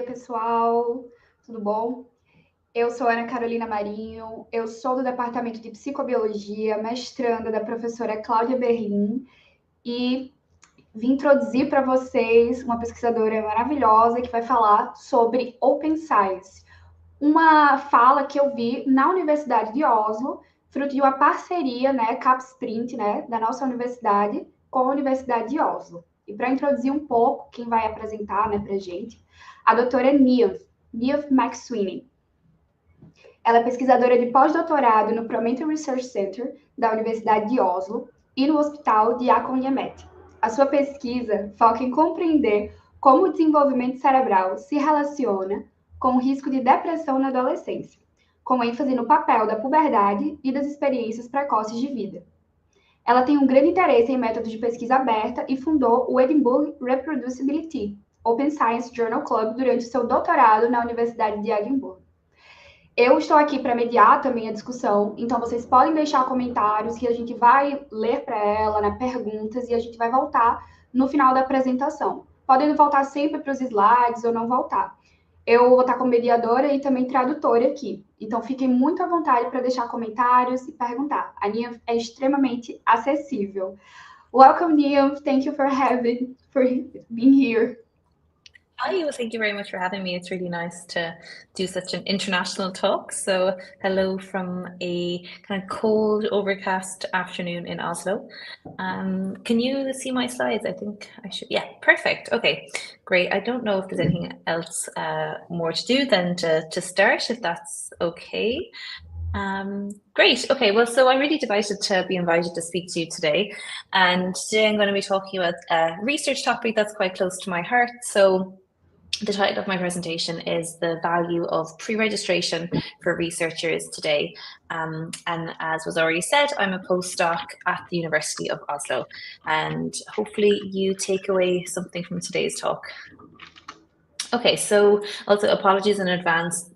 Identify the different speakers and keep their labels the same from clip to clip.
Speaker 1: dia, pessoal. Tudo bom? Eu sou Ana Carolina Marinho, eu sou do Departamento de Psicobiologia, mestranda da professora Cláudia Berlim e vim introduzir para vocês uma pesquisadora maravilhosa que vai falar sobre Open Science. Uma fala que eu vi na Universidade de Oslo, fruto de uma parceria, Capes Print, da nossa universidade com a Universidade de Oslo. E para introduzir um pouco, quem vai apresentar, para a gente, a doutora Niamh MacSweeney. Ela é pesquisadora de pós-doutorado no Promenta Research Center da Universidade de Oslo e no Hospital Diakonhjemmet. A sua pesquisa foca em compreender como o desenvolvimento cerebral se relaciona com o risco de depressão na adolescência, com ênfase no papel da puberdade e das experiências precoces de vida. Ela tem um grande interesse em métodos de pesquisa aberta e fundou o Edinburgh Reproducibility Open Science Journal Club durante seu doutorado na Universidade de Edinburgh. Eu estou aqui para mediar também a discussão, então vocês podem deixar comentários que a gente vai ler para ela, perguntas, e a gente vai voltar no final da apresentação. Podem voltar sempre para os slides ou não voltar. Eu vou estar como mediadora e também tradutora aqui, então fiquem muito à vontade para deixar comentários e perguntar. A Niamh é extremamente acessível. Welcome, Niamh. Thank you for being here.
Speaker 2: Hi, well, thank you very much for having me. It's really nice to do such an international talk. So hello from a kind of cold, overcast afternoon in Oslo. Can you see my slides? I think I should. Yeah, perfect. Okay, great. I don't know if there's anything else more to do than to start, if that's okay. Great. Okay, well, so I'm really delighted to be invited to speak to you today. And today I'm going to be talking about a research topic that's quite close to my heart. So the title of my presentation is The Value of Pre-Registration for Researchers Today. And as was already said, I'm a postdoc at the University of Oslo. And hopefully you take away something from today's talk. Okay, so also apologies in advance,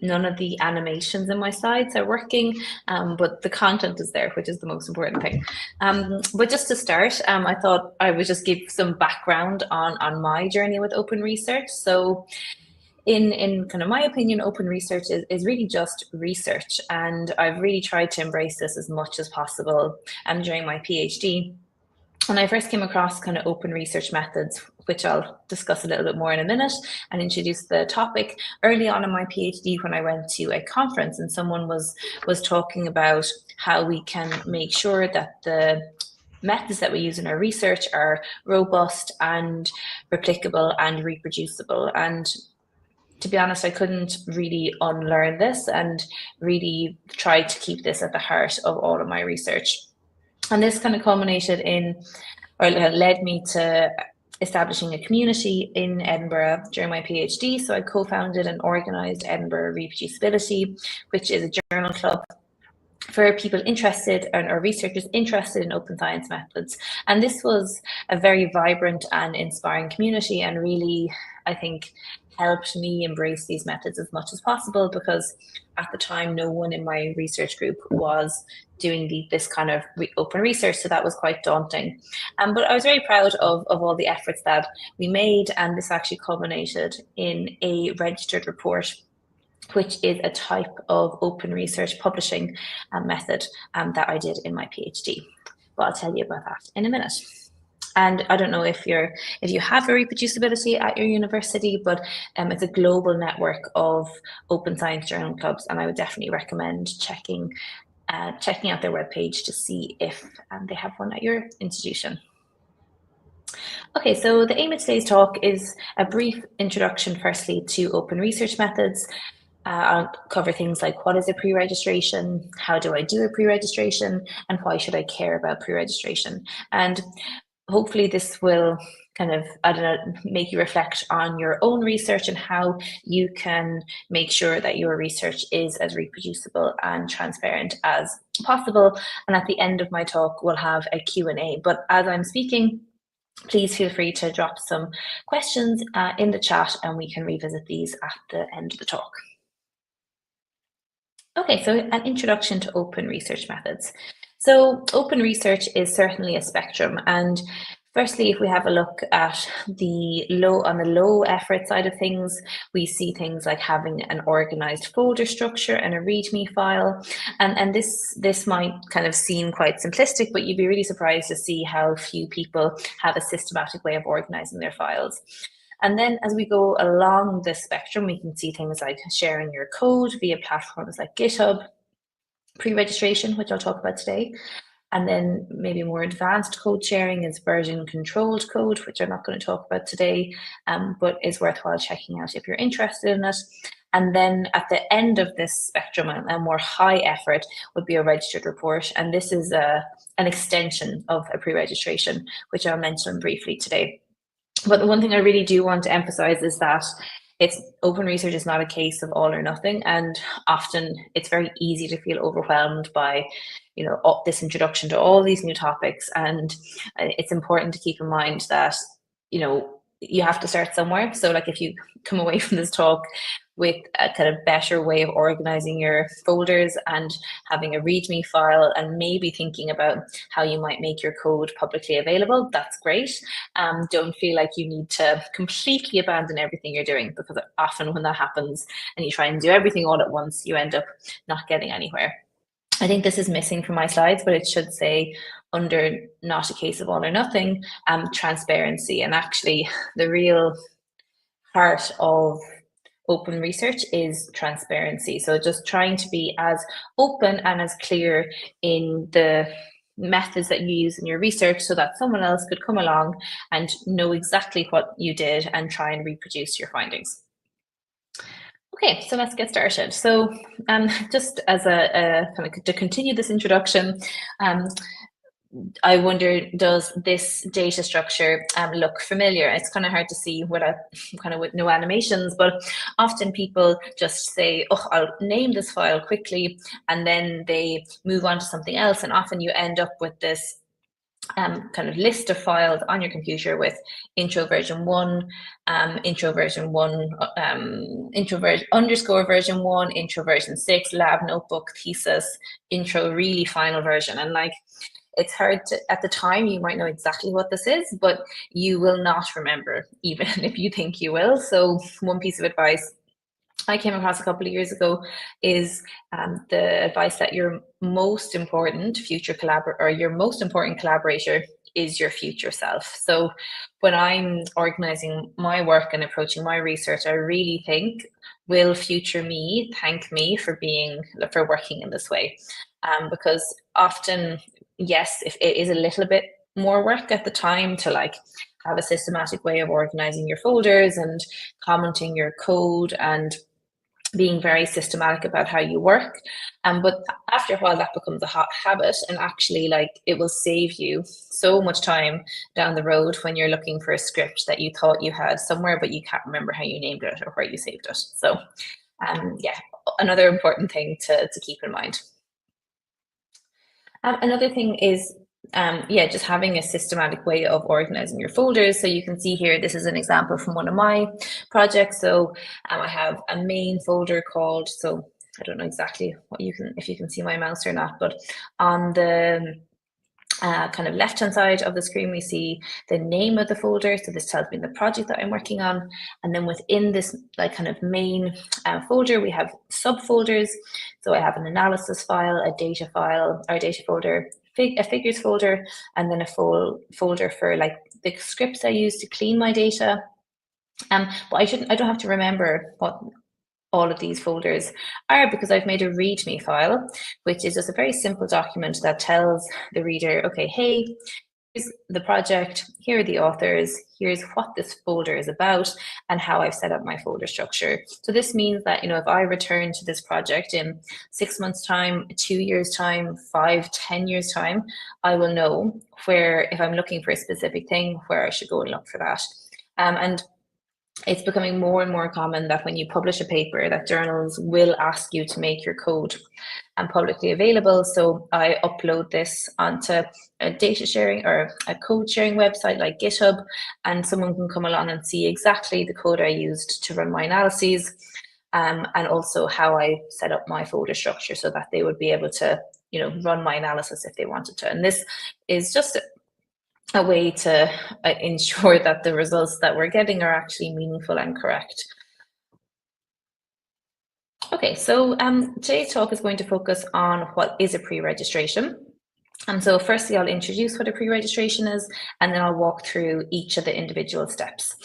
Speaker 2: none of the animations in my slides are working, but the content is there, which is the most important thing. But just to start, I thought I would just give some background on my journey with open research. So in kind of my opinion, open research is really just research, and I've really tried to embrace this as much as possible during my PhD. When I first came across kind of open research methods, which I'll discuss a little bit more in a minute, and introduce the topic early on in my PhD when I went to a conference and someone was talking about how we can make sure that the methods that we use in our research are robust and replicable and reproducible. And to be honest, I couldn't really unlearn this and really tried to keep this at the heart of all of my research. And this kind of culminated in, or led me to establishing a community in Edinburgh during my PhD. So I co-founded and organised Edinburgh Reproducibility, which is a journal club for people interested or researchers interested in open science methods. And this was a very vibrant and inspiring community, and really, I think, helped me embrace these methods as much as possible, because at the time no one in my research group was doing this kind of open research, so that was quite daunting. But I was very proud of all the efforts that we made, and this actually culminated in a registered report, which is a type of open research publishing method that I did in my PhD. But I'll tell you about that in a minute. And I don't know if you have a reproducibility at your university, but it's a global network of open science journal clubs, and I would definitely recommend checking out their webpage to see if they have one at your institution. Okay, so the aim of today's talk is a brief introduction, firstly, to open research methods. I'll cover things like, what is a pre-registration, how do I do a pre-registration, and why should I care about pre-registration? And hopefully this will kind of, make you reflect on your own research and how you can make sure that your research is as reproducible and transparent as possible. And at the end of my talk, we'll have a Q&A. But as I'm speaking, please feel free to drop some questions in the chat, and we can revisit these at the end of the talk. Okay, so an introduction to open research methods. So open research is certainly a spectrum, and Firstly, if we have a look at the low effort side of things, we see things like having an organized folder structure and a README file. And this might kind of seem quite simplistic, but you'd be really surprised to see how few people have a systematic way of organizing their files. And then as we go along the spectrum, we can see things like sharing your code via platforms like GitHub, pre-registration, which I'll talk about today. And then maybe more advanced code sharing is version controlled code, which I'm not going to talk about today, but is worthwhile checking out if you're interested in it. And then at the end of this spectrum, a more high effort would be a registered report. And this is an extension of a pre-registration, which I'll mention briefly today. But the one thing I really do want to emphasize is that open research is not a case of all or nothing, and often it's very easy to feel overwhelmed by, this introduction to all these new topics. And it's important to keep in mind that, you have to start somewhere. So like if you come away from this talk with a kind of better way of organizing your folders and having a README file and maybe thinking about how you might make your code publicly available, that's great. Don't feel like you need to completely abandon everything you're doing, because often when that happens and you try and do everything all at once, you end up not getting anywhere. I think this is missing from my slides, but it should say under not a case of all or nothing, transparency. And actually the real heart of open research is transparency. So just trying to be as open and as clear in the methods that you use in your research so that someone else could come along and know exactly what you did and try and reproduce your findings. Okay, so let's get started. So just as a kind of to continue this introduction, I wonder, does this data structure look familiar? It's kind of hard to see with no animations, but often people just say, oh, I'll name this file quickly, and then they move on to something else. And often you end up with this kind of list of files on your computer with intro version 1, intro version 1, intro version 1, intro version 6, lab notebook, thesis, intro, really final version. And like, it's hard to, at the time, you might know exactly what this is, but you will not remember, even if you think you will. So one piece of advice I came across a couple of years ago is the advice that your most important collaborator is your future self. So when I'm organizing my work and approaching my research, I really think, will future me thank me for working in this way? Because often, yes, if it is a little bit more work at the time to like have a systematic way of organizing your folders and commenting your code and being very systematic about how you work. But after a while that becomes a hot habit, and actually like it will save you so much time down the road when you're looking for a script that you thought you had somewhere, but you can't remember how you named it or where you saved it. So yeah, another important thing to keep in mind. Another thing is just having a systematic way of organizing your folders. So you can see here, this is an example from one of my projects. So I have a main folder called, so I don't know exactly if you can see my mouse or not, but on the kind of left-hand side of the screen, we see the name of the folder. So this tells me the project that I'm working on. And then within this like kind of main folder, we have subfolders. So I have an analysis file, a data file, or a data folder, a figures folder, and then a full folder for like the scripts I use to clean my data. But I don't have to remember what all of these folders are, because I've made a README file, which is just a very simple document that tells the reader, okay, hey, here's the project, here are the authors, here's what this folder is about, and how I've set up my folder structure. So this means that, if I return to this project in 6 months' time, 2 years' time, 5, 10 years' time, I will know where, if I'm looking for a specific thing, where I should go and look for that. And it's becoming more and more common that when you publish a paper, that journals will ask you to make your code publicly available. So I upload this onto a data sharing or a code sharing website like GitHub, and someone can come along and see exactly the code I used to run my analyses, and also how I set up my folder structure so that they would be able to, run my analysis if they wanted to. And this is just a way to ensure that the results that we're getting are actually meaningful and correct. Okay, so today's talk is going to focus on what is a pre-registration. And so firstly, I'll introduce what a pre-registration is, and then I'll walk through each of the individual steps.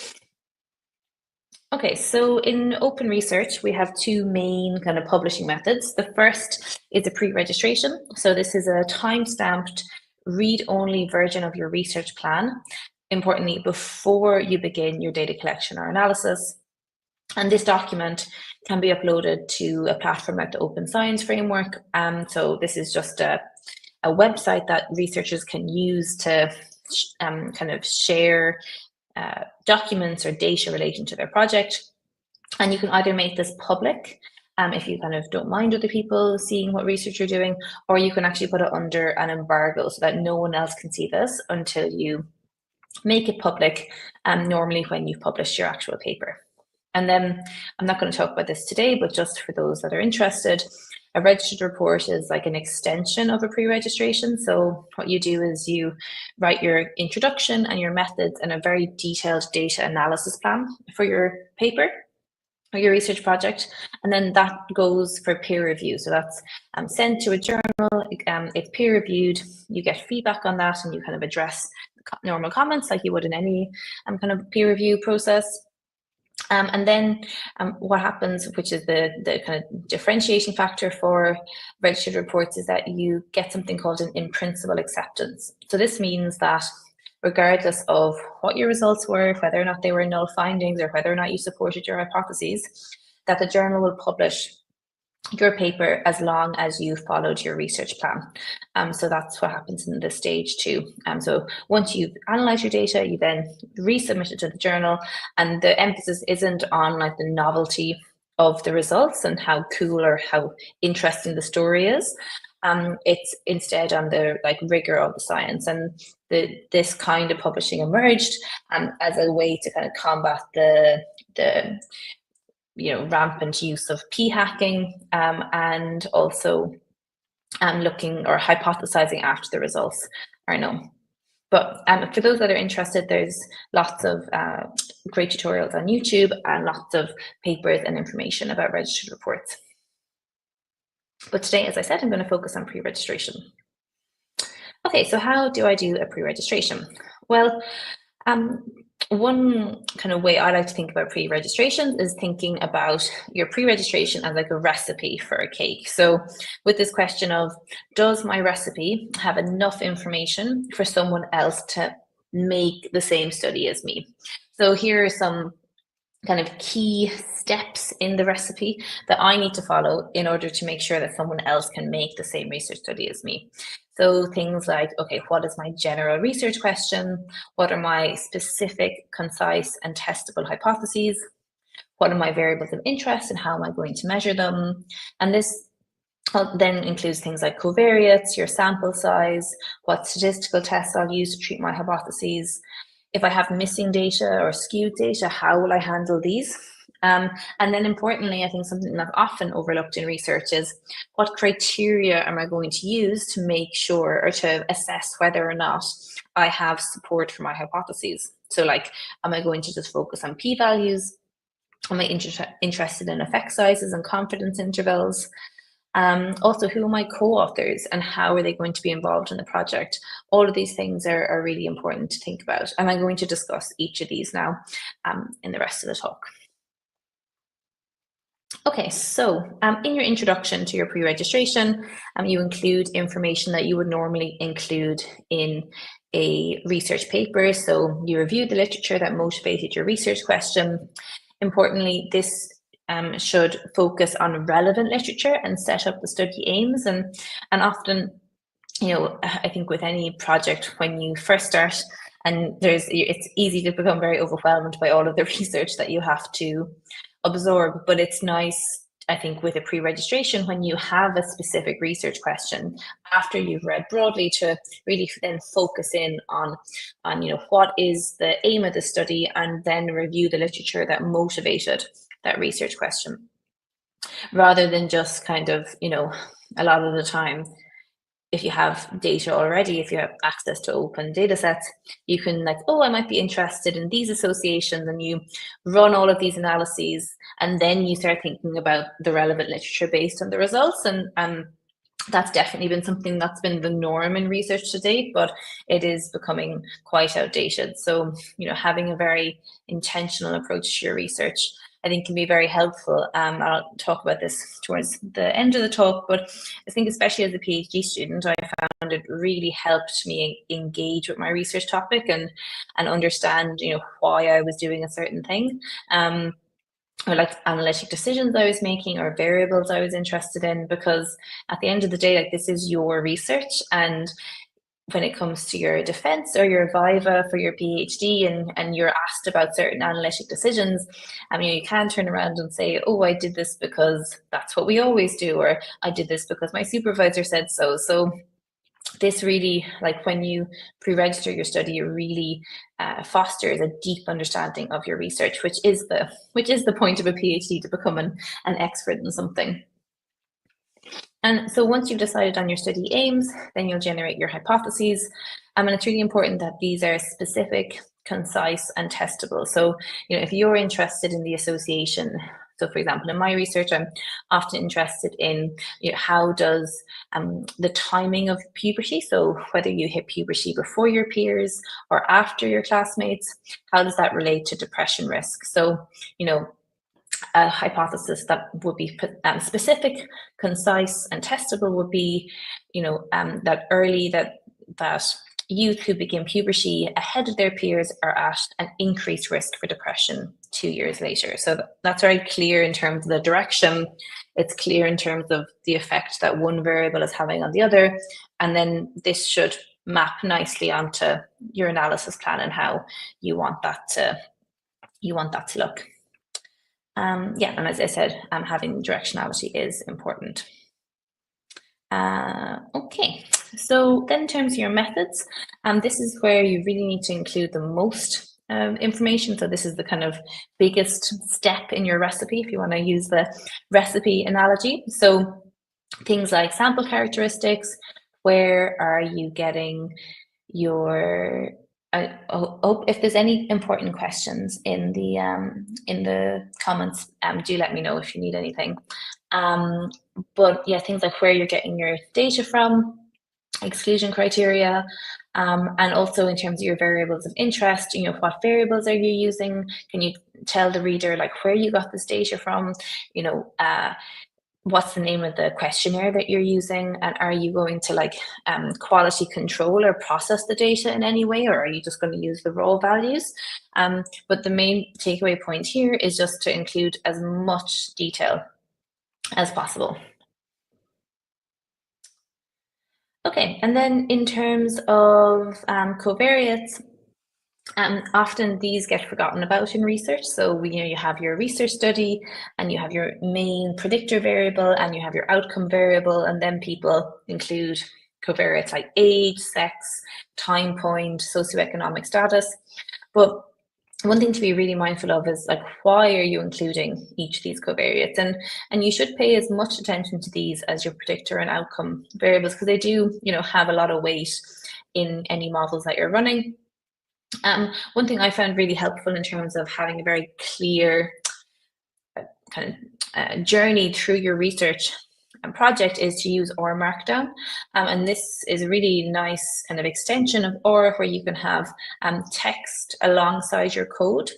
Speaker 2: Okay, so in open research, we have two main kind of publishing methods. The first is a pre-registration. So this is a time-stamped, read-only version of your research plan, importantly, before you begin your data collection or analysis. And this document can be uploaded to a platform like the Open Science Framework. So this is just a website that researchers can use to kind of share documents or data relating to their project. And you can either make this public if you kind of don't mind other people seeing what research you're doing, or you can actually put it under an embargo so that no one else can see this until you make it public, normally when you've published your actual paper. And then I'm not going to talk about this today, but just for those that are interested, a registered report is like an extension of a pre-registration. So what you do is you write your introduction and your methods and a very detailed data analysis plan for your paper or your research project. And then that goes for peer review. So that's sent to a journal, it's peer reviewed, you get feedback on that, and you kind of address normal comments like you would in any kind of peer review process. And then what happens, which is the kind of differentiation factor for registered reports, is that you get something called an in-principle acceptance. So this means that regardless of what your results were, whether or not they were null findings or whether or not you supported your hypotheses, that the journal will publish your paper as long as you followed your research plan. So that's what happens in this stage too. So once you've analysed your data, you then resubmit it to the journal, and the emphasis isn't on like the novelty of the results and how cool or how interesting the story is. It's instead on the like rigor of the science, and this kind of publishing emerged as a way to kind of combat the rampant use of p-hacking and also looking or hypothesizing after the results are known. But for those that are interested, there's lots of great tutorials on YouTube and lots of papers and information about registered reports. But today, as I said, I'm going to focus on pre-registration. Okay, so how do I do a pre-registration? Well, one kind of way I like to think about pre-registration is thinking about your pre-registration as like a recipe for a cake. So with this question of, does my recipe have enough information for someone else to make the same study as me? So here are some kind of key steps in the recipe that I need to follow in order to make sure that someone else can make the same research study as me. So things like, okay, what is my general research question? What are my specific, concise, and testable hypotheses? What are my variables of interest and how am I going to measure them? And this then includes things like covariates, your sample size, what statistical tests I'll use to treat my hypotheses. If I have missing data or skewed data, how will I handle these? And then importantly, I think something that's often overlooked in research is what criteria am I going to use to make sure or to assess whether or not I have support for my hypotheses. So like, am I going to just focus on p-values? Am I interested in effect sizes and confidence intervals? Also, who are my co-authors and how are they going to be involved in the project? All of these things are really important to think about. And I'm going to discuss each of these now in the rest of the talk. Okay, so in your introduction to your pre-registration, you include information that you would normally include in a research paper. So you review the literature that motivated your research question. Importantly, this should focus on relevant literature and set up the study aims. And often, I think with any project, when you first start, and it's easy to become very overwhelmed by all of the research that you have to absorb, but it's nice, I think, with a pre-registration when you have a specific research question after you've read broadly to really then focus in on what is the aim of the study, and then review the literature that motivated that research question, rather than just kind of, a lot of the time if you have data already, if you have access to open data sets, you can like, oh, I might be interested in these associations, and you run all of these analyses, and then you start thinking about the relevant literature based on the results. And that's definitely been something that's been the norm in research to date, but it is becoming quite outdated. So, having a very intentional approach to your research, I think, can be very helpful. I'll talk about this towards the end of the talk, but I think especially as a PhD student, I found it really helped me engage with my research topic and understand, why I was doing a certain thing. Or like analytic decisions I was making or variables I was interested in, because at the end of the day, like, this is your research, and when it comes to your defense or your viva for your PhD and you're asked about certain analytic decisions, you can turn around and say, oh, I did this because that's what we always do, or I did this because my supervisor said so. So this really, like, when you pre-register your study, it really fosters a deep understanding of your research, which is the point of a PhD, to become an expert in something. And so once you've decided on your study aims, then you'll generate your hypotheses. And it's really important that these are specific, concise, and testable. So, if you're interested in the association, so for example, in my research, I'm often interested in how does the timing of puberty, so whether you hit puberty before your peers or after your classmates, how does that relate to depression risk? So, a hypothesis that would be specific, concise, and testable would be, that youth who begin puberty ahead of their peers are at an increased risk for depression 2 years later. So that's very clear in terms of the direction. It's clear in terms of the effect that one variable is having on the other. And then this should map nicely onto your analysis plan and how you want that to look. And as I said, having directionality is important. Okay, so then in terms of your methods, this is where you really need to include the most information. So this is the kind of biggest step in your recipe, if you want to use the recipe analogy. So things like sample characteristics, where are you getting your if there's any important questions in the comments, do let me know if you need anything. But yeah, things like where you're getting your data from, exclusion criteria, and also in terms of your variables of interest, what variables are you using? Can you tell the reader like where you got this data from? What's the name of the questionnaire that you're using, and are you going to quality control or process the data in any way, or are you just going to use the raw values? But the main takeaway point here is just to include as much detail as possible. Okay, and then in terms of covariates, often these get forgotten about in research. So you have your research study, and you have your main predictor variable, and you have your outcome variable, and then people include covariates like age, sex, time point, socioeconomic status. But one thing to be really mindful of is why are you including each of these covariates, and you should pay as much attention to these as your predictor and outcome variables, because they do have a lot of weight in any models that you're running. One thing I found really helpful in terms of having a very clear kind of journey through your research project is to use OR Markdown. And this is a really nice kind of extension of OR where you can have text alongside your code.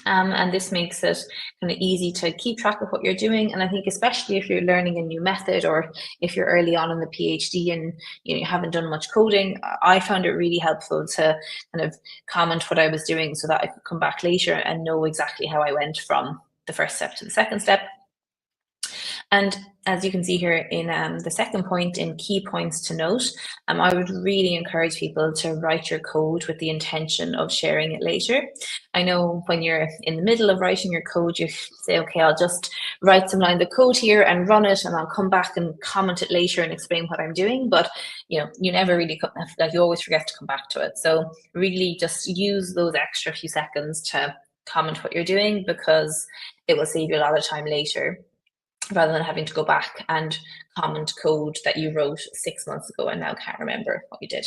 Speaker 2: And this makes it kind of easy to keep track of what you're doing. And I think especially if you're learning a new method, or if you're early on in the PhD and you haven't done much coding, I found it really helpful to kind of comment what I was doing so that I could come back later and know exactly how I went from the first step to the second step. And as you can see here in the second point, in key points to note, I would really encourage people to write your code with the intention of sharing it later. I know when you're in the middle of writing your code, you say, okay, I'll just write some lines of code here and run it, and I'll come back and comment it later and explain what I'm doing. But you never really, you always forget to come back to it. So really just use those extra few seconds to comment what you're doing, because it will save you a lot of time later. rather than having to go back and comment code that you wrote 6 months ago and now can't remember what you did.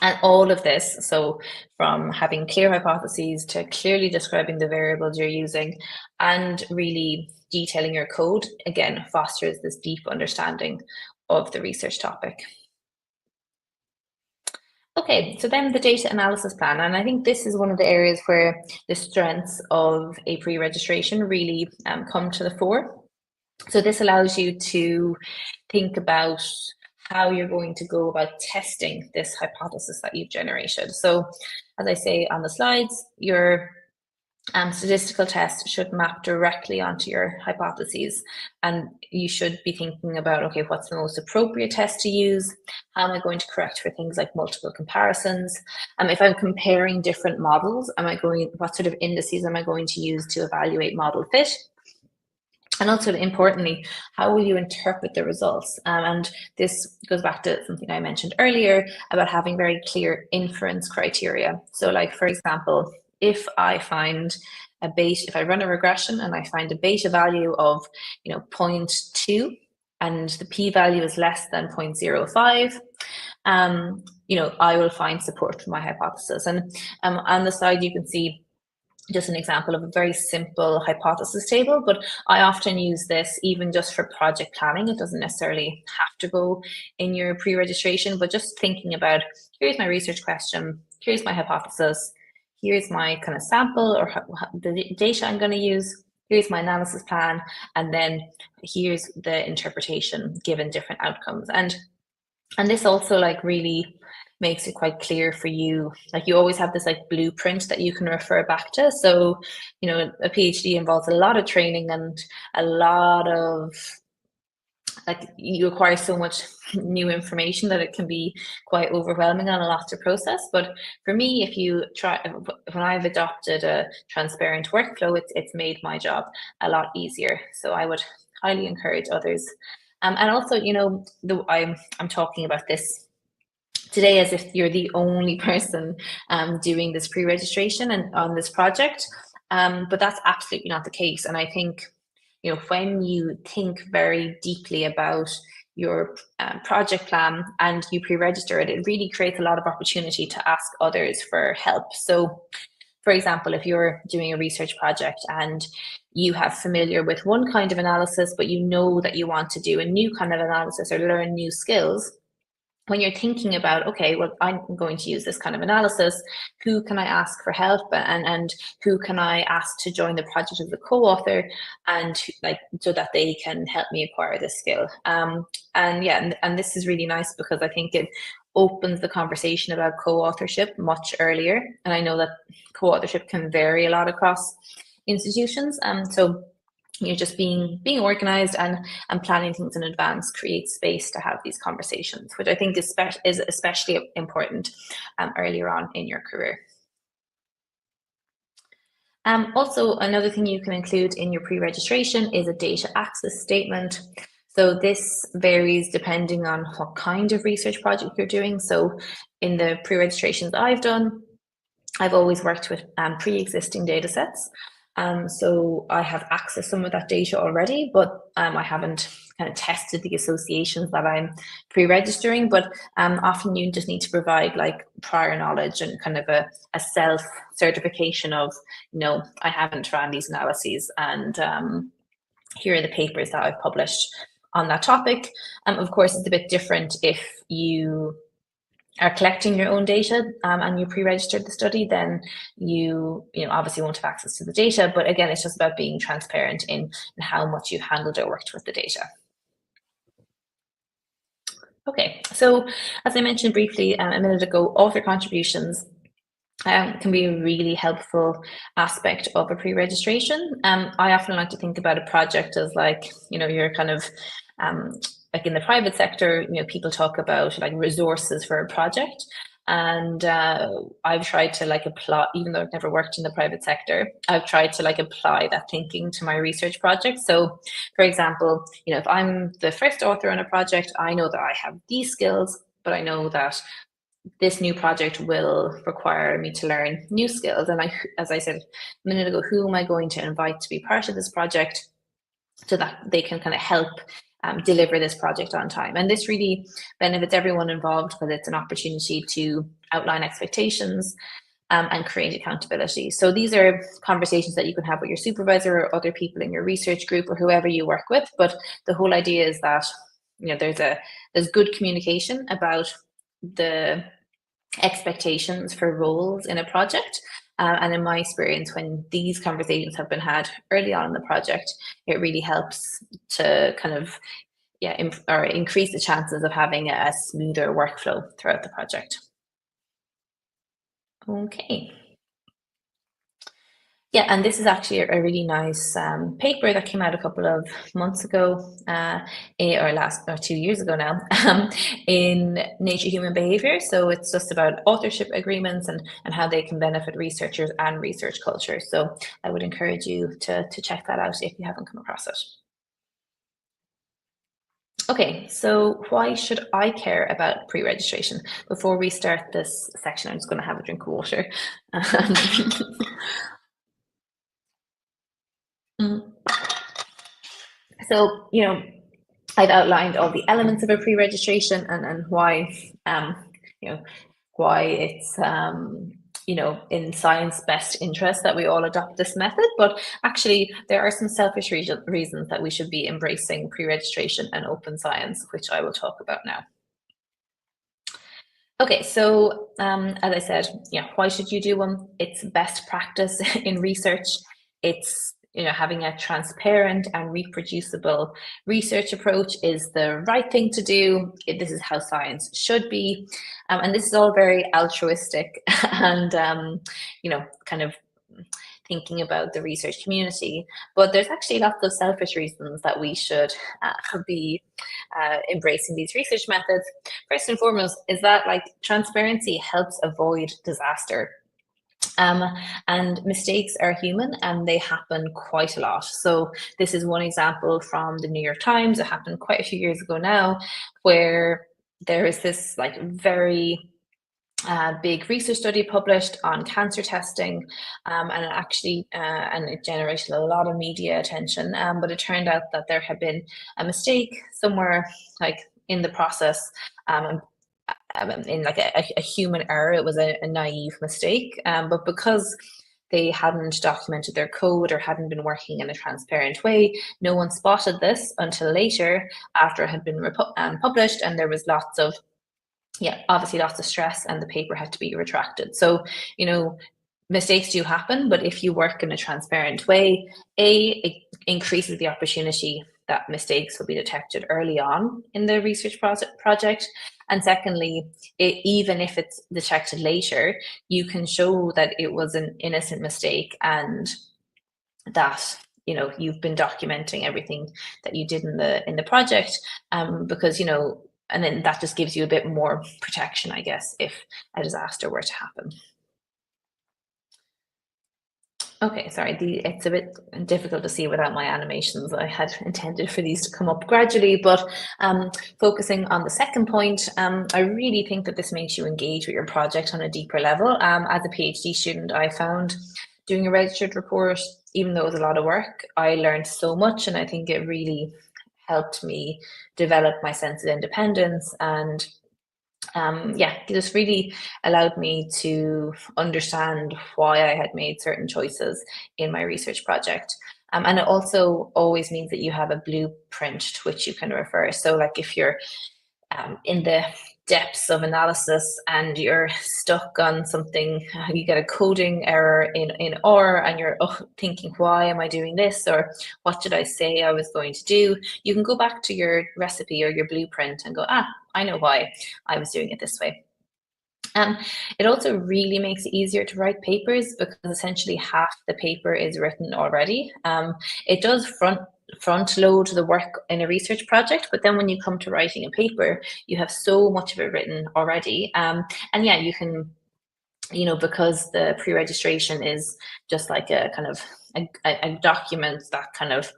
Speaker 2: And all of this, so from having clear hypotheses to clearly describing the variables you're using and really detailing your code, again, fosters this deep understanding of the research topic. Okay, so then the data analysis plan, and I think this is one of the areas where the strengths of a pre-registration really come to the fore. So this allows you to think about how you're going to go about testing this hypothesis that you've generated. So as I say on the slides, your statistical test should map directly onto your hypotheses, and you should be thinking about, okay, what's the most appropriate test to use? How am I going to correct for things like multiple comparisons? If I'm comparing different models, what sort of indices am I going to use to evaluate model fit? And also, importantly, how will you interpret the results? And this goes back to something I mentioned earlier about having very clear inference criteria. So like, for example, if I find if I run a regression and I find a beta value of 0.2 and the p-value is less than 0.05, I will find support for my hypothesis. And on the side, you can see just an example of a very simple hypothesis table, but I often use this even just for project planning. It doesn't necessarily have to go in your pre-registration, but just thinking about, here's my research question, here's my hypothesis, here's my kind of sample or the data I'm going to use, here's my analysis plan, and then here's the interpretation given different outcomes. And this also really makes it quite clear for you, like you always have this blueprint that you can refer back to. So a PhD involves a lot of training and a lot of you acquire so much new information that it can be quite overwhelming and a lot to process. But for me, when I've adopted a transparent workflow, it's made my job a lot easier. So I would highly encourage others. And also, I'm talking about this today as if you're the only person doing this pre-registration and on this project, but that's absolutely not the case. And I think, when you think very deeply about your project plan and you pre-register it, it really creates a lot of opportunity to ask others for help. So, for example, if you're doing a research project and you have familiar with one kind of analysis, but you know that you want to do a new kind of analysis or learn new skills, when you're thinking about, okay, well, I'm going to use this kind of analysis, who can I ask for help and who can I ask to join the project as a co-author and so that they can help me acquire this skill. And this is really nice because I think it opens the conversation about co-authorship much earlier. And I know that co-authorship can vary a lot across institutions. So just being organized and planning things in advance creates space to have these conversations, which I think is especially important earlier on in your career. Also, another thing you can include in your pre-registration is a data access statement. So this varies depending on what kind of research project you're doing. So in the pre-registrations I've done, I've always worked with pre-existing data sets. So I have accessed some of that data already, but I haven't kind of tested the associations that I'm pre-registering. But often you just need to provide prior knowledge and kind of a self-certification of, I haven't ran these analyses and here are the papers that I've published on that topic. Of course, it's a bit different if you are collecting your own data and you pre-registered the study, then you obviously won't have access to the data. But again, it's just about being transparent in how much you've handled or worked with the data. Okay, so as I mentioned briefly a minute ago, author contributions can be a really helpful aspect of a pre-registration. I often like to think about a project as you're kind of in the private sector, people talk about resources for a project. And I've tried to apply, even though I've never worked in the private sector, I've tried to apply that thinking to my research project. So for example, if I'm the first author on a project, I know that I have these skills, but I know that this new project will require me to learn new skills. And as I said a minute ago, who am I going to invite to be part of this project? so that they can kind of help deliver this project on time. And this really benefits everyone involved because it's an opportunity to outline expectations and create accountability. So these are conversations that you can have with your supervisor or other people in your research group or whoever you work with. But the whole idea is that, you know, there's good communication about the expectations for roles in a project. And in my experience, when these conversations have been had early on in the project, it really helps to kind of increase the chances of having a smoother workflow throughout the project. Okay. Yeah, and this is actually a really nice paper that came out a couple of months ago, or 2 years ago now, in Nature Human Behavior. So it's just about authorship agreements and how they can benefit researchers and research culture. So I would encourage you to check that out if you haven't come across it. Okay, so why should I care about pre-registration? Before we start this section, I'm just going to have a drink of water. So, you know, I've outlined all the elements of a pre-registration and why, you know, why it's, you know, in science best interest that we all adopt this method. But actually, there are some selfish reasons that we should be embracing pre-registration and open science, which I will talk about now. Okay, so as I said, yeah, why should you do one? It's best practice in research. It's, you know, having a transparent and reproducible research approach is the right thing to do. This is how science should be. And this is all very altruistic and, you know, kind of thinking about the research community. But there's actually lots of selfish reasons that we should be embracing these research methods. First and foremost is that, like, transparency helps avoid disaster. And mistakes are human and they happen quite a lot. So this is one example from the New York Times. It happened quite a few years ago now, where there is this like very big research study published on cancer testing, and it actually and it generated a lot of media attention, but it turned out that there had been a mistake somewhere like in the process, in like a human error. It was a naive mistake, but because they hadn't documented their code or hadn't been working in a transparent way, no one spotted this until later after it had been published, and there was obviously lots of stress, and the paper had to be retracted. So, you know, mistakes do happen, but if you work in a transparent way, it increases the opportunity that mistakes will be detected early on in the research project. And secondly, even if it's detected later, you can show that it was an innocent mistake and that, you know, you've been documenting everything that you did in the project, because, you know, and then that just gives you a bit more protection, I guess, if a disaster were to happen. Okay, sorry, it's a bit difficult to see without my animations. I had intended for these to come up gradually, but focusing on the second point, I really think that this makes you engage with your project on a deeper level. As a PhD student, I found doing a registered report, even though it was a lot of work, I learned so much, and I think it really helped me develop my sense of independence, and this really allowed me to understand why I had made certain choices in my research project. And it also always means that you have a blueprint to which you can refer. So like if you're in the depths of analysis and you're stuck on something, you get a coding error in R and you're thinking, why am I doing this? Or what did I say I was going to do? You can go back to your recipe or your blueprint and go, I know why I was doing it this way. It also really makes it easier to write papers because essentially half the paper is written already. It does front load the work in a research project, but then when you come to writing a paper, you have so much of it written already. And yeah, you can, you know, because the pre-registration is just like a kind of a document that kind of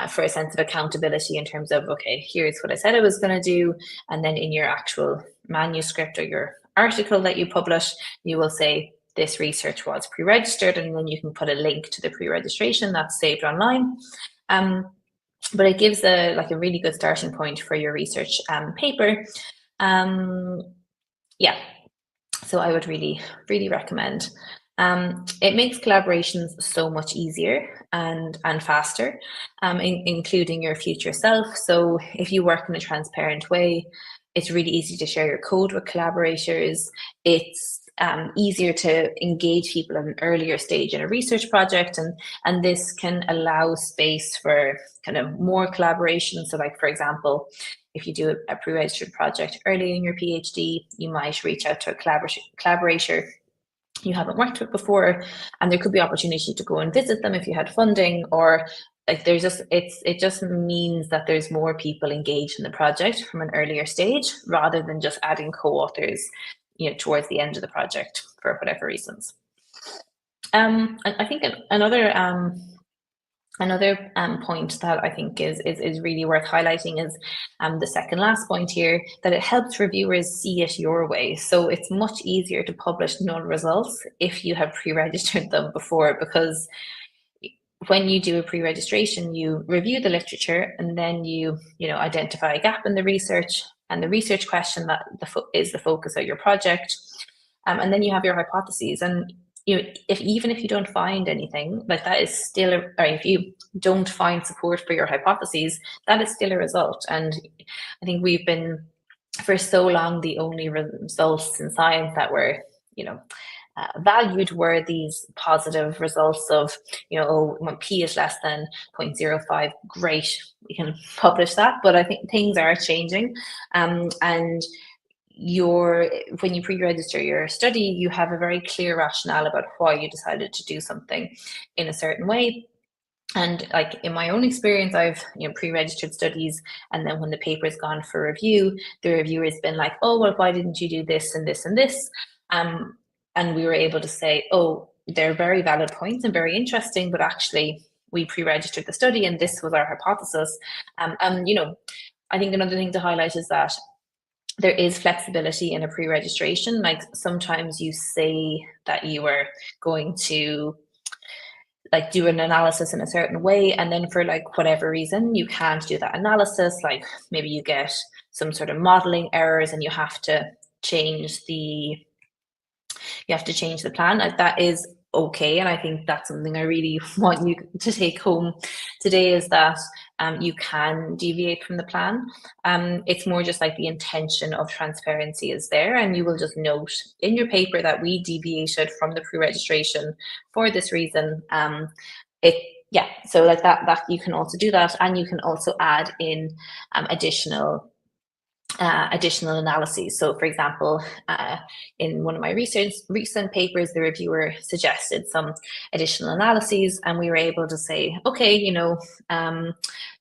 Speaker 2: for a sense of accountability in terms of, okay, here's what I said I was going to do. And then in your actual manuscript or your article that you publish, you will say this research was pre-registered, and then you can put a link to the pre-registration that's saved online. but it gives a really good starting point for your research paper. Yeah, so I would really recommend. It makes collaborations so much easier and faster, including your future self. So if you work in a transparent way, it's really easy to share your code with collaborators. It's easier to engage people at an earlier stage in a research project, and this can allow space for kind of more collaboration. So like, for example, if you do a pre-registered project early in your PhD, you might reach out to a collaborator you haven't worked with before, and there could be opportunity to go and visit them if you had funding, or like there's just it just means that there's more people engaged in the project from an earlier stage rather than just adding co-authors, you know, towards the end of the project for whatever reasons. And I think another point that I think is really worth highlighting is the second last point here, that it helps reviewers see it your way. So it's much easier to publish null results if you have pre-registered them before, because when you do a pre-registration, you review the literature and then you identify a gap in the research and the research question that is the focus of your project, and then you have your hypotheses. And even if you don't find anything, like that is still, or if you don't find support for your hypotheses, that is still a result. And I think we've been for so long the only results in science that were valued were these positive results of, when P is less than 0.05, great, we can publish that. But I think things are changing, and when you pre-register your study, you have a very clear rationale about why you decided to do something in a certain way. And like in my own experience, I've pre-registered studies, and then when the paper's gone for review, the reviewer's been like, oh, well, why didn't you do this and this and this? And we were able to say, oh, they're very valid points and very interesting, but actually we pre-registered the study and this was our hypothesis. And I think another thing to highlight is that there is flexibility in a pre-registration. Like sometimes you say that you are going to do an analysis in a certain way, and then for whatever reason you can't do that analysis. Like maybe you get some sort of modeling errors and you have to change the plan. Like that is okay, and I think that's something I really want you to take home today, is that you can deviate from the plan. It's more just like the intention of transparency is there, and you will just note in your paper that we deviated from the pre-registration for this reason. So like that you can also do that, and you can also add in additional analyses. So for example, in one of my recent papers, the reviewer suggested some additional analyses, and we were able to say, okay,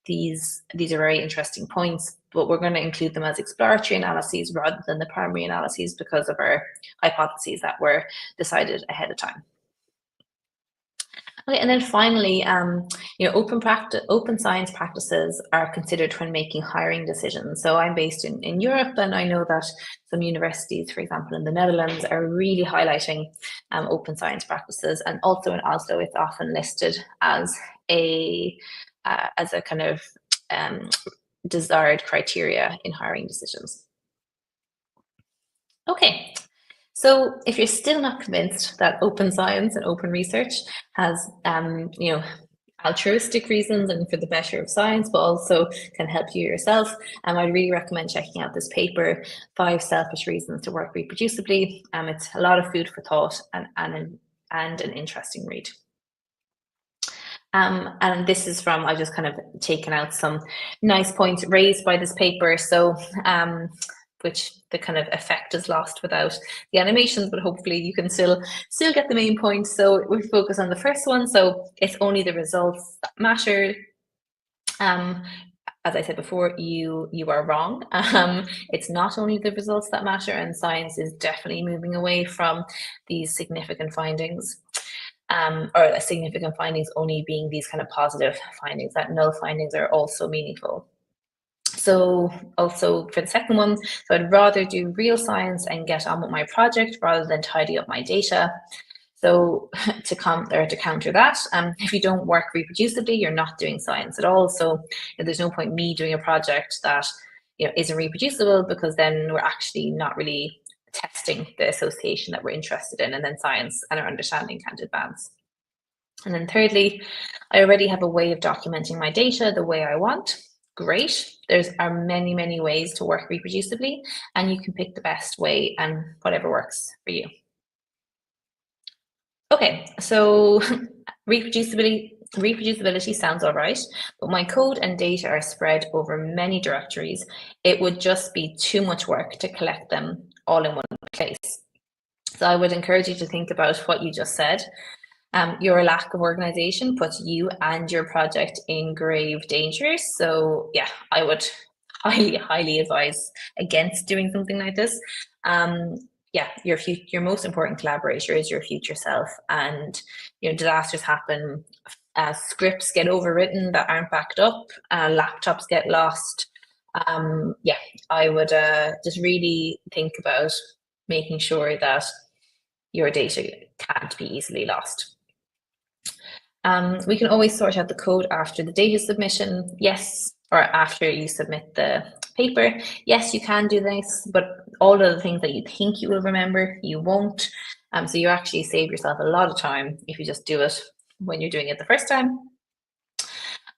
Speaker 2: these are very interesting points, but we're going to include them as exploratory analyses rather than the primary analyses because of our hypotheses that were decided ahead of time. Okay, and then finally, open science practices are considered when making hiring decisions. So I'm based in Europe, and I know that some universities, for example, in the Netherlands, are really highlighting open science practices, and also in Oslo, it's often listed as a kind of desired criteria in hiring decisions. Okay. So if you're still not convinced that open science and open research has, altruistic reasons and for the better of science, but also can help you yourself, I'd really recommend checking out this paper, 5 Selfish Reasons to Work Reproducibly. It's a lot of food for thought and an interesting read. And this is from, I just kind of taken out some nice points raised by this paper. So, which the kind of effect is lost without the animations, but hopefully you can still get the main point. So we focus on the first one. So it's only the results that matter. As I said before, you are wrong. It's not only the results that matter, and science is definitely moving away from these significant findings. Or significant findings only being these kind of positive findings, that null findings are also meaningful. So also for the second one, so I'd rather do real science and get on with my project rather than tidy up my data. So to counter that, if you don't work reproducibly, you're not doing science at all. So there's no point me doing a project that isn't reproducible, because then we're actually not really testing the association that we're interested in, and then science and our understanding can't advance. And then thirdly, I already have a way of documenting my data the way I want. Great. There are many, many ways to work reproducibly, and you can pick the best way and whatever works for you. Okay, so reproducibility sounds all right, but my code and data are spread over many directories. It would just be too much work to collect them all in one place. So I would encourage you to think about what you just said. Your lack of organization puts you and your project in grave danger. So yeah, I would highly advise against doing something like this. Yeah, your most important collaborator is your future self, and disasters happen. Scripts get overwritten that aren't backed up. Laptops get lost. Yeah, I would just really think about making sure that your data can't be easily lost. We can always sort out the code after the data submission, yes, or after you submit the paper. Yes, you can do this, but all of the things that you think you will remember, you won't. So you actually save yourself a lot of time if you just do it when you're doing it the first time.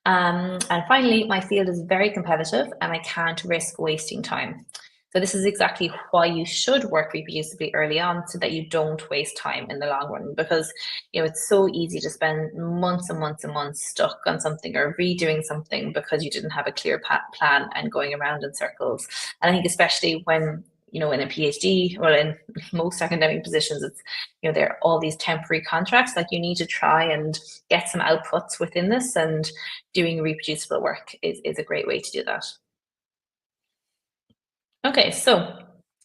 Speaker 2: And finally, my field is very competitive and I can't risk wasting time. So this is exactly why you should work reproducibly early on, so that you don't waste time in the long run, because it's so easy to spend months and months and months stuck on something or redoing something because you didn't have a clear plan and going around in circles. And I think especially when in a PhD, well, in most academic positions, it's there are all these temporary contracts. Like, you need to try and get some outputs within this, and doing reproducible work is a great way to do that. Okay, so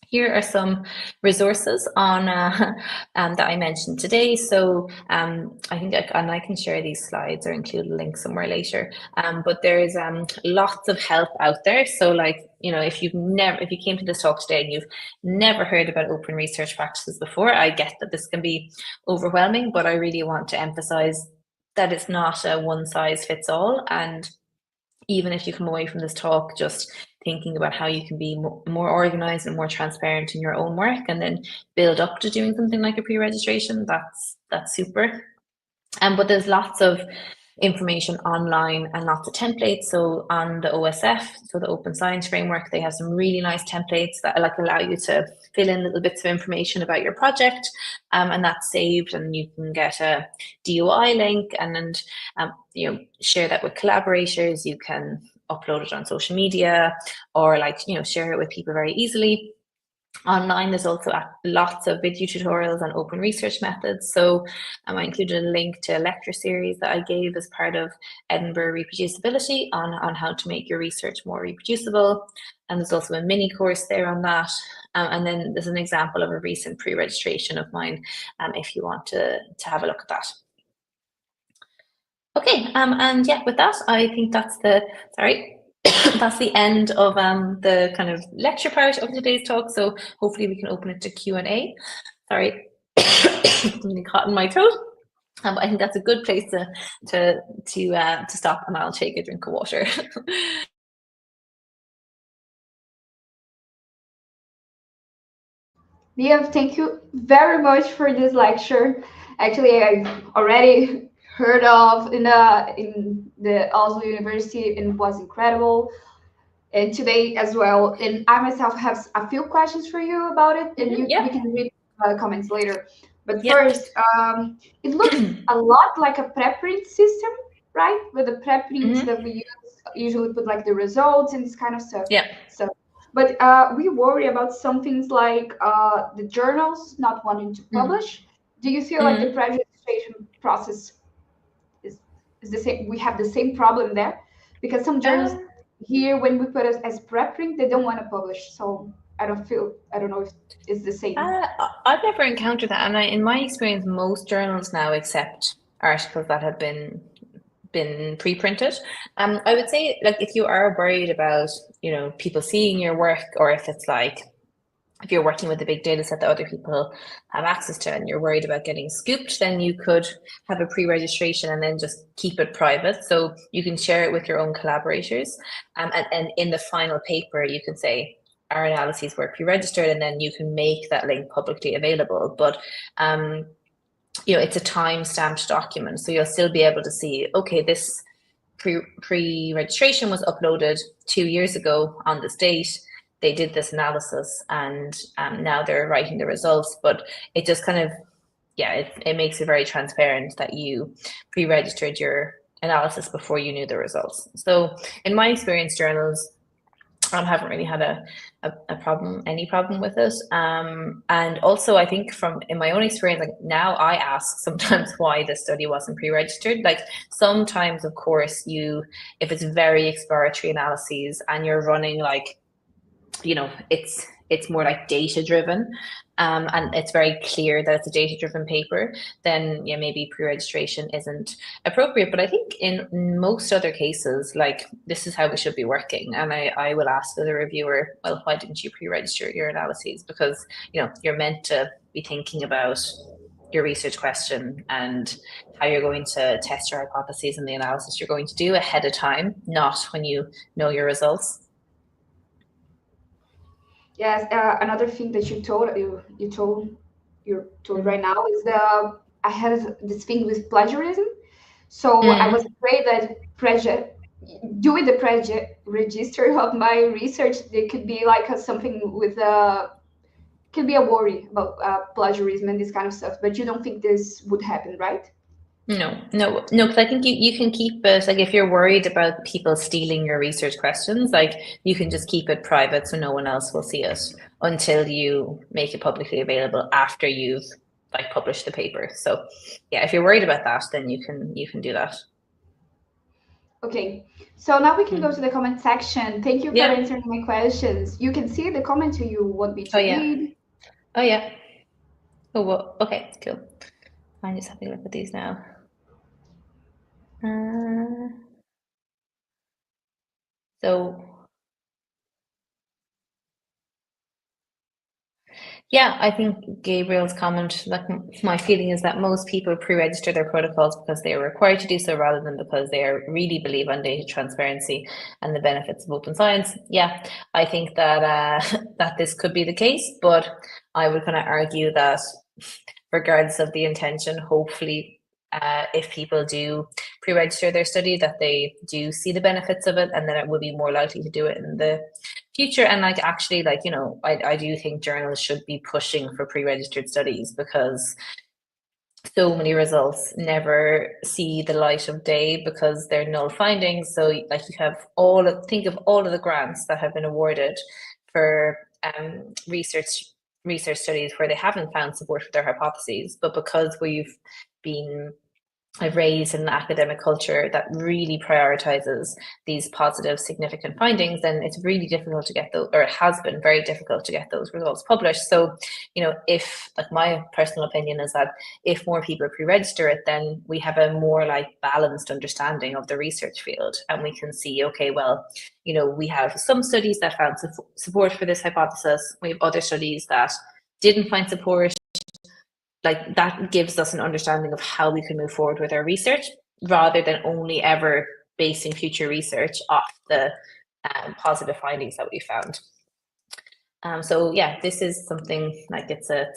Speaker 2: here are some resources on that I mentioned today. So I think I can share these slides or include a link somewhere later. But there's lots of help out there. So if you came to this talk today and you've never heard about open research practices before, I get that this can be overwhelming, but I really want to emphasize that it's not a one size fits all. And even if you come away from this talk just thinking about how you can be more organized and more transparent in your own work, and then build up to doing something like a pre-registration, that's super. But there's lots of information online and lots of templates. So on the OSF, so the Open Science Framework, they have some really nice templates that allow you to fill in little bits of information about your project, and that's saved, and you can get a DOI link and share that with collaborators. You can upload it on social media, or share it with people very easily. Online, there's also lots of video tutorials on open research methods. So I included a link to a lecture series that I gave as part of Edinburgh Reproducibility on how to make your research more reproducible. And there's also a mini course there on that. And then there's an example of a recent pre-registration of mine, if you want to have a look at that. Okay, and yeah, with that, I think that's that's the end of the kind of lecture part of today's talk. So hopefully we can open it to Q&A. Sorry, something caught in my throat. But I think that's a good place to stop, and I'll take a drink of water.
Speaker 1: Niamh, thank you very much for this lecture. Actually, I've already heard of in the Oslo University, and it was incredible. And today as well. And I myself have a few questions for you about it, and we can read comments later. But first, it looks a lot like a preprint system, right? With the preprints that we usually put like the results and this kind of stuff.
Speaker 2: Yeah.
Speaker 1: So, but we worry about some things like the journals not wanting to publish. Do you feel like the pre-registration process is the same? We have the same problem there, because some journals here, when we put it as preprint, they don't want to publish. So I don't know if it's the same.
Speaker 2: I've never encountered that, and in my experience, most journals now accept articles that have been pre-printed. I would say, if you are worried about people seeing your work, or if it's if you're working with a big data set that other people have access to and you're worried about getting scooped, then you could have a pre-registration and then just keep it private. So you can share it with your own collaborators. And in the final paper, you can say, our analyses were pre-registered, and then you can make that link publicly available. But it's a time-stamped document, so you'll still be able to see, okay, this pre-registration was uploaded 2 years ago on this date. They did this analysis, and now they're writing the results. But it just kind of, it makes it very transparent that you pre-registered your analysis before you knew the results. So in my experience, journals haven't really had any problem with it. And also, I think in my own experience, like now I ask sometimes why the study wasn't pre-registered. Like sometimes, of course, if it's very exploratory analyses and you're running it's more like data driven, and it's very clear that it's a data driven paper, then maybe pre-registration isn't appropriate. But I think in most other cases, like this is how we should be working. And I will ask the reviewer, well, why didn't you pre-register your analyses? Because you're meant to be thinking about your research question and how you're going to test your hypotheses and the analysis you're going to do ahead of time, not when you know your results.
Speaker 1: Yes, another thing that you're told right now is I had this thing with plagiarism. So I was afraid that doing the register of my research, there could be like something with could be a worry about plagiarism and this kind of stuff. But you don't think this would happen, right?
Speaker 2: No, because I think you can keep it, like if you're worried about people stealing your research questions, like you can just keep it private so no one else will see it until you make it publicly available after you've like published the paper. So yeah, if you're worried about that, then you can do that.
Speaker 1: Okay, so now we can go to the comment section. Thank you for answering my questions. You can see the comments you want me to read.
Speaker 2: Oh yeah. Oh well, okay, cool. I'm just having a look at these now. So yeah, I think Gabriel's comment, like my feeling is that most people pre-register their protocols because they are required to do so rather than because they really believe on data transparency and the benefits of open science. Yeah, I think that that this could be the case, but I would kind of argue that regardless of the intention, hopefully if people do pre-register their study, that they do see the benefits of it, and then it will be more likely to do it in the future. And like actually, like I do think journals should be pushing for pre-registered studies, because so many results never see the light of day because they're null findings. So like you have think of all of the grants that have been awarded for research studies where they haven't found support for their hypotheses, but because I've raised in an academic culture that really prioritizes these positive, significant findings, then it's really difficult to get those, or it has been very difficult to get those results published. So, if, like, my personal opinion is that if more people pre-register it, then we have a more balanced understanding of the research field, and we can see, okay, well, we have some studies that found support for this hypothesis. We have other studies that didn't find support. Like that gives us an understanding of how we can move forward with our research, rather than only ever basing future research off the positive findings that we found. So yeah, this is something like it's a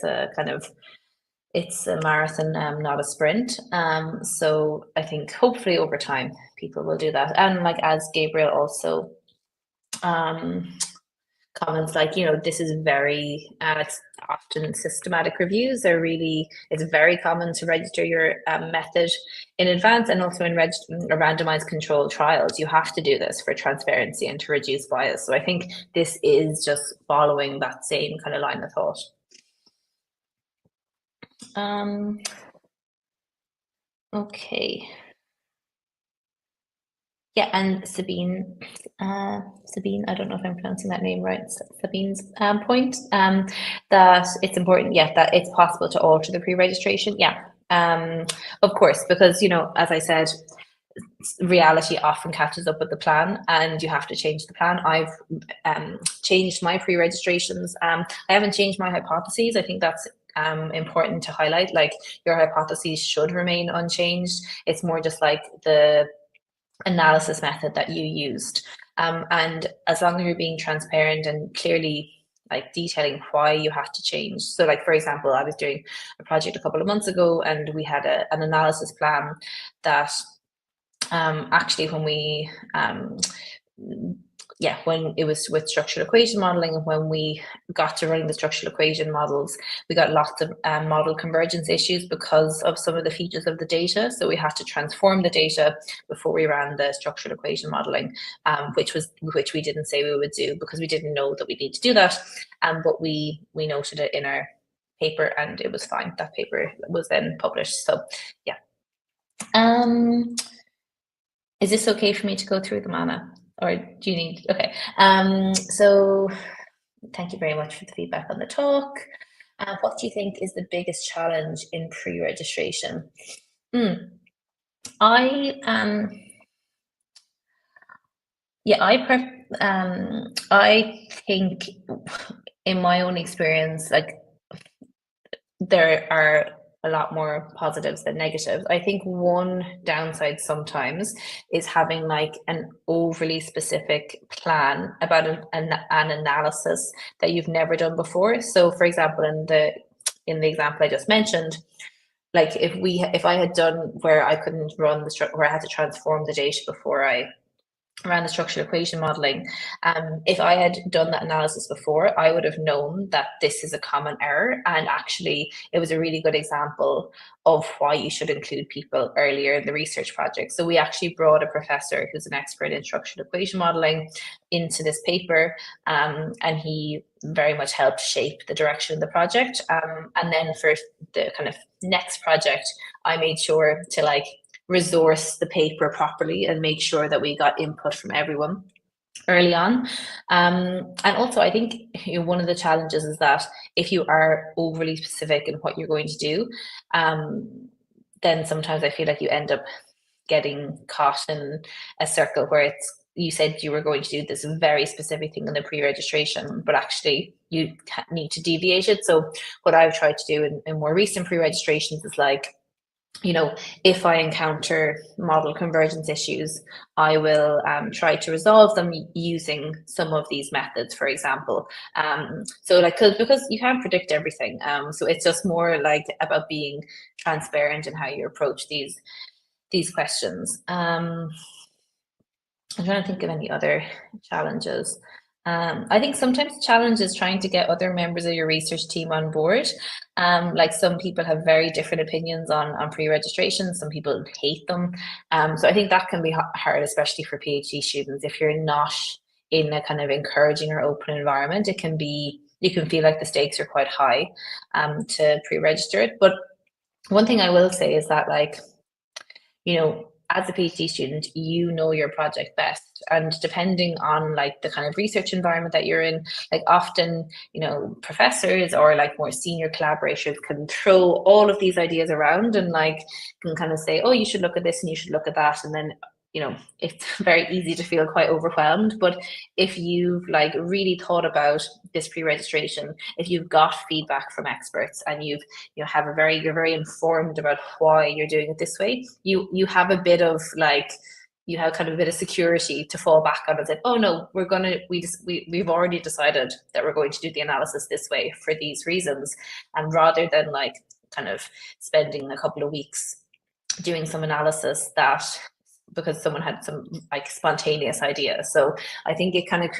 Speaker 2: marathon, not a sprint. So I think hopefully over time people will do that. And like as Gabriel also comments, this is very it's often systematic reviews are really, it's very common to register your method in advance, and also in randomized controlled trials you have to do this for transparency and to reduce bias. So I think this is just following that same kind of line of thought. Okay. Yeah, and Sabine, I don't know if I'm pronouncing that name right, Sabine's point, that it's important, that it's possible to alter the pre-registration. Of course, because, as I said, reality often catches up with the plan and you have to change the plan. I've changed my pre-registrations. I haven't changed my hypotheses. I think that's important to highlight. Like, your hypotheses should remain unchanged. It's more just like the analysis method that you used. And as long as you're being transparent and clearly like detailing why you had to change. So like, for example, I was doing a project a couple of months ago and we had an analysis plan that actually when we when it was with structural equation modeling, and when we got to running the structural equation models, we got lots of model convergence issues because of some of the features of the data. So we had to transform the data before we ran the structural equation modeling, which we didn't say we would do because we didn't know that we need to do that. But we noted it in our paper and it was fine. That paper was then published. So yeah. Is this okay for me to go through them, Anna? Or do you need, okay. So thank you very much for the feedback on the talk. What do you think is the biggest challenge in pre-registration? I think in my own experience, like, there are a lot more positives than negatives. I think one downside sometimes is having like an overly specific plan about an analysis that you've never done before. So for example, in the example I just mentioned, like if I had done where I couldn't run where I had to transform the data before I ran the structural equation modeling, if I had done that analysis before, I would have known that this is a common error. And actually, it was a really good example of why you should include people earlier in the research project. So we actually brought a professor who's an expert in structural equation modeling into this paper, and he very much helped shape the direction of the project. And then for the kind of next project, I made sure to like resource the paper properly and make sure that we got input from everyone early on. And also, I think one of the challenges is that if you are overly specific in what you're going to do, then sometimes I feel like you end up getting caught in a circle where you said you were going to do this very specific thing in the pre-registration, but actually you need to deviate it. So what I've tried to do in more recent pre-registrations is like, you know, if I encounter model convergence issues, I will try to resolve them using some of these methods, for example. So like, because you can't predict everything. So it's just more like about being transparent in how you approach these questions. I'm trying to think of any other challenges. I think sometimes the challenge is trying to get other members of your research team on board. Like, some people have very different opinions on pre-registration. Some people hate them. So I think that can be hard, especially for PhD students. If you're not in a kind of encouraging or open environment, you can feel like the stakes are quite high to pre-register it. But one thing I will say is that, like, you know, as a PhD student, you know your project best. And depending on like the kind of research environment that you're in, like often, you know, professors or like more senior collaborators can throw all of these ideas around and like can kind of say, oh, you should look at this and you should look at that. And then, you know, it's very easy to feel quite overwhelmed. But if you've like really thought about this pre-registration, if you've got feedback from experts and you're very informed about why you're doing it this way, you have a bit of like, you have kind of a bit of security to fall back on and say, oh no, we've already decided that we're going to do the analysis this way for these reasons. And rather than like kind of spending a couple of weeks doing some analysis that because someone had some like spontaneous idea. So I think it kind of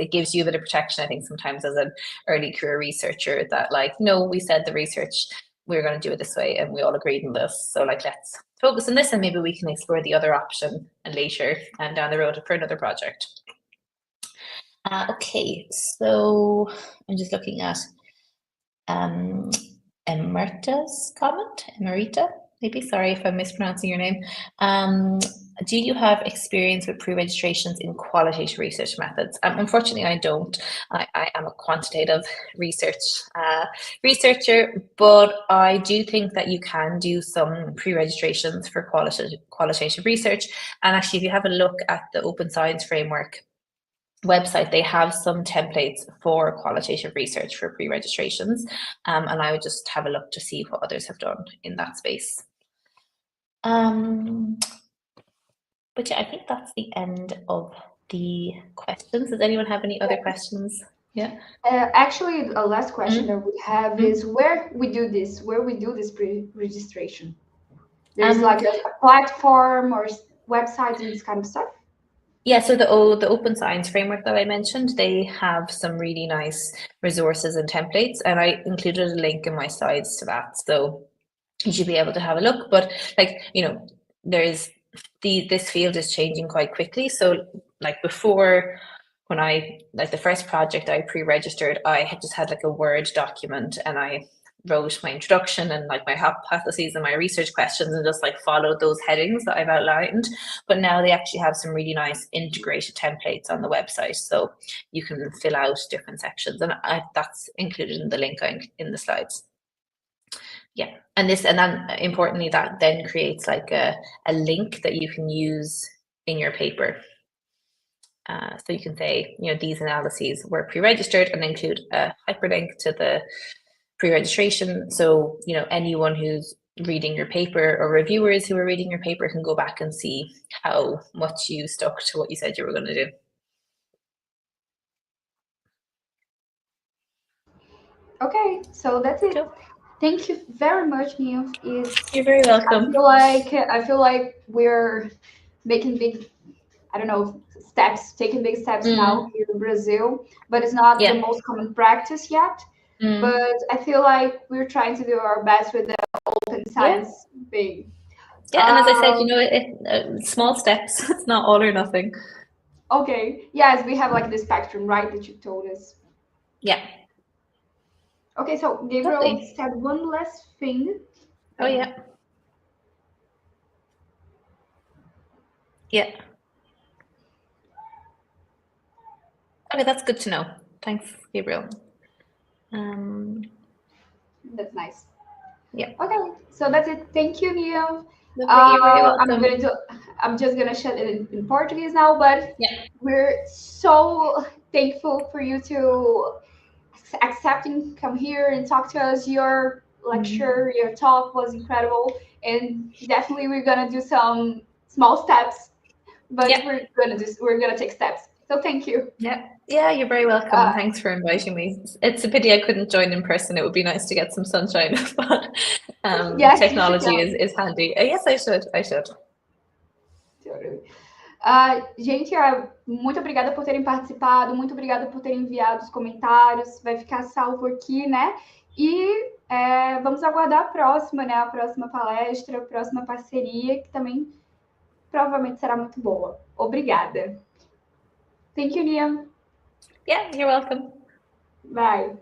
Speaker 2: gives you a bit of protection, I think, sometimes as an early career researcher, that like, no, we said the research, we're going to do it this way and we all agreed on this. So like, let's focus on this and maybe we can explore the other option and later and down the road for another project. Okay, so I'm just looking at Emerita's comment, Emerita. maybe, sorry if I'm mispronouncing your name. Do you have experience with pre-registrations in qualitative research methods? Unfortunately, I don't. I am a quantitative researcher, but I do think that you can do some pre-registrations for qualitative research. And actually, if you have a look at the Open Science Framework website, they have some templates for qualitative research for pre-registrations, and I would just have a look to see what others have done in that space. But yeah, I think that's the end of the questions. Does anyone have any other questions? Yeah.
Speaker 1: Actually, a last question that we have is where we do this pre-registration. There's like a platform or websites and this kind of stuff.
Speaker 2: Yeah, so the Open Science Framework that I mentioned, they have some really nice resources and templates, and I included a link in my slides to that, so you should be able to have a look. But like, you know, there's this field is changing quite quickly. So like before, when the first project I pre-registered, I had just had like a Word document, and I wrote my introduction and like my hypotheses and my research questions and just like followed those headings that I've outlined. But now they actually have some really nice integrated templates on the website, so you can fill out different sections, and that's included in the link in the slides. Yeah, and then importantly, that then creates like a link that you can use in your paper. So you can say, you know, these analyses were pre-registered, and include a hyperlink to the pre-registration. So, you know, anyone who's reading your paper or reviewers who are reading your paper can go back and see how much you stuck to what you said you were going to do.
Speaker 1: Okay, so that's it. Cool. Thank you very much, Niamh.
Speaker 2: You're very welcome.
Speaker 1: I feel like we're making big, I don't know, taking big steps now here in Brazil, but it's not the most common practice yet. But I feel like we're trying to do our best with the open science thing.
Speaker 2: Yeah, and as I said, you know, small steps. It's not all or nothing.
Speaker 1: Okay. Yes, we have like the spectrum, right, that you told us.
Speaker 2: Yeah.
Speaker 1: Okay, so Gabriel said one last thing.
Speaker 2: Oh, yeah. Yeah. Okay, that's good to know. Thanks, Gabriel.
Speaker 1: That's nice.
Speaker 2: Yeah.
Speaker 1: Okay, so that's it. Thank you, Niamh.
Speaker 2: You're very welcome.
Speaker 1: I'm just gonna shut it in Portuguese now, but we're so thankful for you to accepting come here and talk to us. Your lecture, your talk was incredible, and definitely we're gonna do some small steps, but we're gonna take steps. So thank you.
Speaker 2: Yeah, you're very welcome. Thanks for inviting me. It's a pity I couldn't join in person. It would be nice to get some sunshine, but technology is handy. Yes, I should.
Speaker 1: Gente, muito obrigada por terem participado, muito obrigada por terem enviado os comentários, vai ficar salvo aqui, né? E vamos aguardar a próxima, né? A próxima palestra, a próxima parceria, que também provavelmente será muito boa. Obrigada. Thank you, Niamh.
Speaker 2: Yeah, you're welcome.
Speaker 1: Bye.